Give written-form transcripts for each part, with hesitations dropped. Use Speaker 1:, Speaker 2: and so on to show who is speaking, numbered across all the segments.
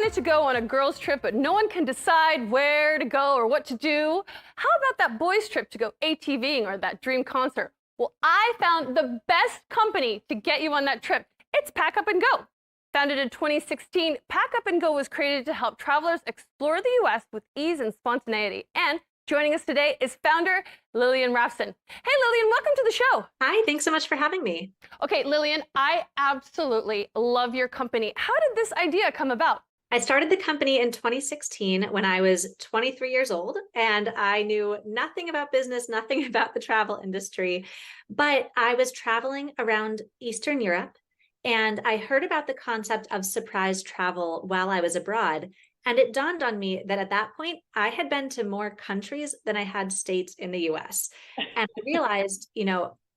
Speaker 1: wanted to go on a girls' trip, but no one can decide where to go or what to do. How about that boys' trip to go ATVing or that dream concert? Well, I found the best company to get you on that trip. It's Pack Up and Go. Founded in 2016, Pack Up and Go was created to help travelers explore the U.S. with ease and spontaneity. And joining us today is founder Lilian Rafon. Hey, Lilian, welcome to the show.
Speaker 2: Hi, thanks so much for having me.
Speaker 1: Okay, Lilian, I absolutely love your company. How did this idea come about?
Speaker 2: I started the company in 2016 when I was 23 years old, and I knew nothing about business, nothing about the travel industry, but I was traveling around Eastern Europe, and I heard about the concept of surprise travel while I was abroad. And it dawned on me that at that point, I had been to more countries than I had states in the US. And I realized,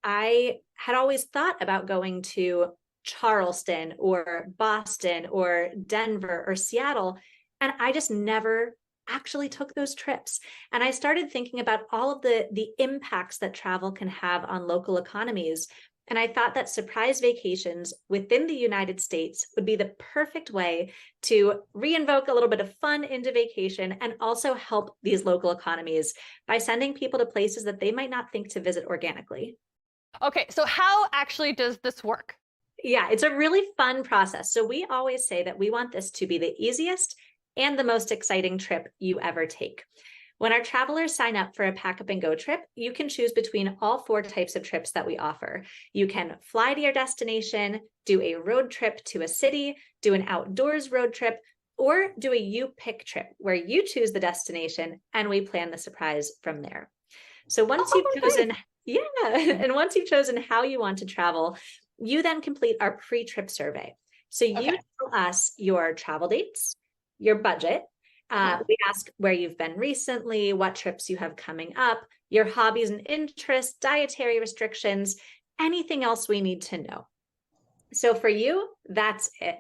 Speaker 2: I had always thought about going to Charleston or Boston or Denver or Seattle, and I just never actually took those trips. And I started thinking about all of the impacts that travel can have on local economies. And I thought that surprise vacations within the United States would be the perfect way to reinvoke a little bit of fun into vacation and also help these local economies by sending people to places that they might not think to visit organically.
Speaker 1: Okay, so how actually does this work?
Speaker 2: Yeah, it's a really fun process. So we always say that we want this to be the easiest and the most exciting trip you ever take. When our travelers sign up for a Pack Up and Go trip, you can choose between all 4 types of trips that we offer. You can fly to your destination, do a road trip to a city, do an outdoors road trip, or do a you pick trip where you choose the destination and we plan the surprise from there. So once you've chosen, and once you've chosen how you want to travel, you then complete our pre-trip survey. So you tell us your travel dates, your budget. We ask where you've been recently, what trips you have coming up, your hobbies and interests, dietary restrictions, anything else we need to know. So for you, that's it.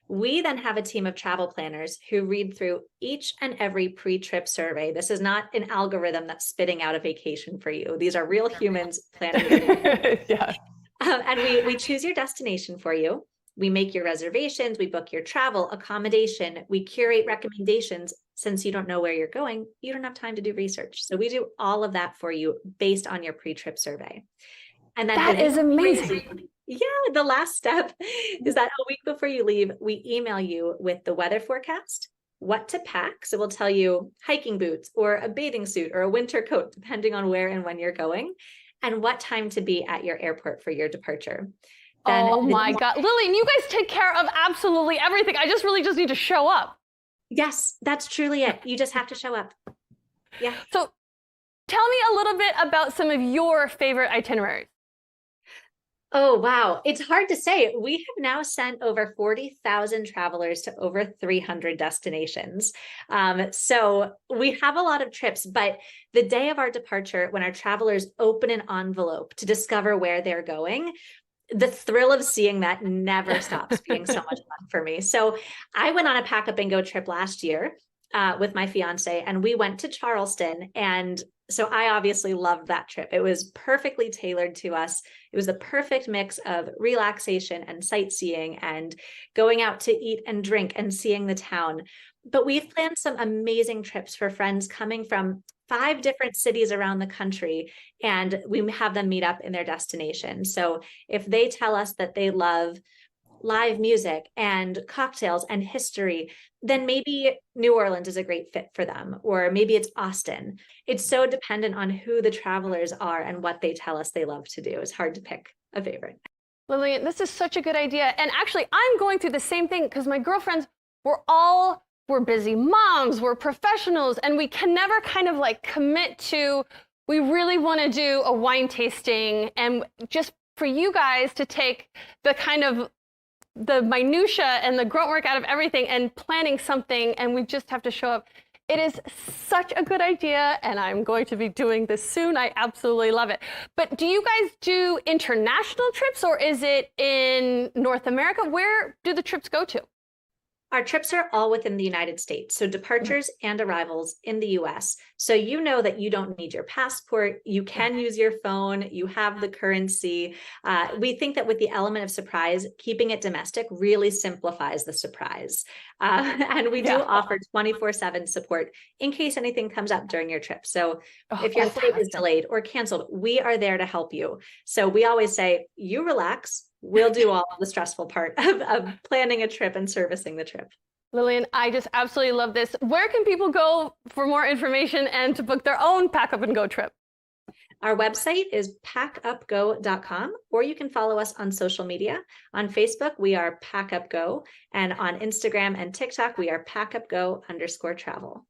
Speaker 2: We then have a team of travel planners who read through each and every pre-trip survey. This is not an algorithm that's spitting out a vacation for you. These are real humans planning.
Speaker 1: Yeah.
Speaker 2: And we choose your destination for you. We make your reservations, we book your travel, accommodation, we curate recommendations. Since you don't know where you're going, you don't have time to do research. So we do all of that for you based on your pre-trip survey. And then
Speaker 1: that is amazing.
Speaker 2: Yeah, the last step is that a week before you leave, we email you with the weather forecast, what to pack. So we'll tell you hiking boots or a bathing suit or a winter coat, depending on where and when you're going, and what time to be at your airport for your departure. Then
Speaker 1: oh my God. Lilian, you guys take care of absolutely everything. I just really just need to show up.
Speaker 2: Yes, that's truly it. You just have to show up. Yeah.
Speaker 1: So tell me a little bit about some of your favorite itineraries.
Speaker 2: Oh, wow. It's hard to say. We have now sent over 40,000 travelers to over 300 destinations. So we have a lot of trips, but the day of our departure, when our travelers open an envelope to discover where they're going, the thrill of seeing that never stops being so much fun for me. So I went on a Pack Up and Go trip last year with my fiance, and we went to Charleston. And so I obviously loved that trip. It was perfectly tailored to us. It was the perfect mix of relaxation and sightseeing and going out to eat and drink and seeing the town. But we've planned some amazing trips for friends coming from 5 different cities around the country, and we have them meet up in their destination. So if they tell us that they love live music and cocktails and history, then maybe New Orleans is a great fit for them, or maybe it's Austin. It's so dependent on who the travelers are and what they tell us they love to do. It's hard to pick a favorite.
Speaker 1: Lilian, this is such a good idea. And actually, I'm going through the same thing because my girlfriends we're busy moms, we're professionals, and we can never kind of like commit to, we really want to do a wine tasting. And just for you guys to take the kind of the minutia and the grunt work out of everything and planning something, and we just have to show up. It is such a good idea, and I'm going to be doing this soon. I absolutely love it. But do you guys do international trips, or is it in North America? Where do the trips go to?
Speaker 2: Our trips are all within the United States, so departures and arrivals in the US. So you know that you don't need your passport, you can use your phone, you have the currency. We think that with the element of surprise, keeping it domestic really simplifies the surprise. And we do offer 24/7 support in case anything comes up during your trip. So if your flight is delayed or canceled, we are there to help you. So we always say, you relax, we'll do all of the stressful part of planning a trip and servicing the trip.
Speaker 1: Lilian, I just absolutely love this. Where can people go for more information and to book their own pack up and go trip?
Speaker 2: Our website is packupgo.com, or you can follow us on social media. On Facebook, we are packupgo, and on Instagram and TikTok, we are packupgo_travel.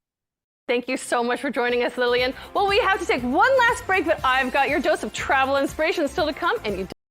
Speaker 1: Thank you so much for joining us, Lilian. Well, we have to take one last break, but I've got your dose of travel inspiration still to come, and you